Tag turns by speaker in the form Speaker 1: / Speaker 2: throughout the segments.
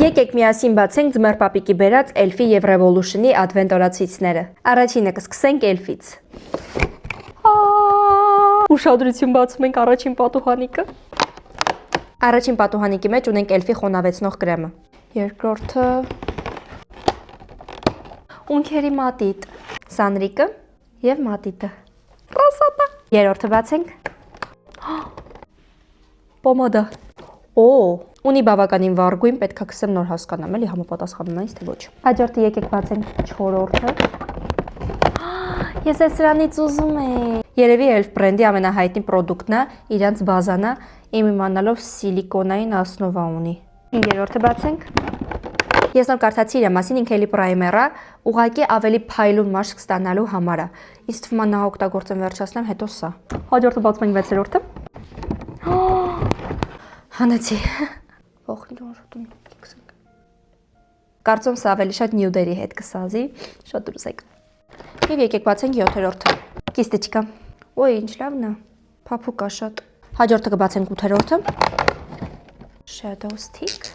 Speaker 1: Եկեք միասին բացենք Ձմեռ պապիկի բերած Elf-ի եւ Revolution-ի advent օրացույցները։ Առաջինը կսկսենք Elf-ից։ Ուշադրություն, բացում ենք առաջին պատուհանիկը։ Առաջին պատուհանիկի մեջ ունենք Elf-ի խոնավեցնող կրեմը։ Երկրորդը ունքերի մատիտ, սանրիկը եւ մատիտը։ Ռասատա։ Երրորդը բացենք։ Պոմադա։ Ունի բավականին վառ գույն, պետք է քսեմ նոր հասկանամ, էլի համապատասխանում է ինձ թե ոչ։ Հաջորդը եկեք բացենք չորրորդը։ Ես սրանից ուզում եմ։ Երևի Elf բրենդի ամենահայտնի պրոդուկտն է, իրանց բազան է, իմ իմանալով սիլիկոնային ասնովա ունի։ Երրորդը բացենք։ Ես նոր կարդացի իր մասին, ինքը էլի պրայմեր է, ուղղակի ավելի փայլուն մաշկ ստանալու համար է։ Ինձ թվում է նա օգտագործեմ վերջացնեմ, հետո սա։ Հաջորդը բացում ենք 6-րդը։ Հանեցի։ Կարծում սա ավելի շատ նյուդերի հետ կսազի, շատ դուրսեք։ Եվ եկեք բացենք 7-րդը։ Կիստիչկա։ Ոյ, ինչ լավն է։ Փափուկ է շատ։ Հաջորդը կբացենք 8-րդը։ Shadow stick։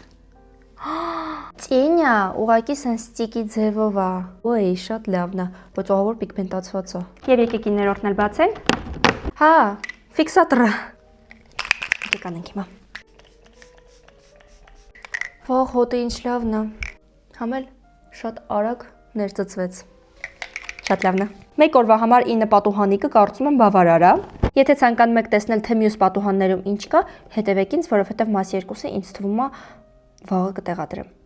Speaker 1: Ծինյա, ուղղակի սեն ստիկի ձևով է։ Ոյ, շատ լավն է, ոչ ողավոր պիգմենտացված է։ Եվ եկեք 9-րդն էլ բացենք։ Հա, ֆիքսատորը։ Եկեք անենք հիմա։ Վաղ հոտը ինչ լավն է, համել շատ արագ ներծծվեց, շատ լավն է։ Մեկ օրվա համար 9 պատուհանիկը կարծում եմ բավարար է։ Եթե ցանկանում եք տեսնել թե մյուս պատուհաններում ինչ կա, հետևեք ինձ, որովհետև մաս 2-ը ինձ թվում է վաղը կտեղադրեմ։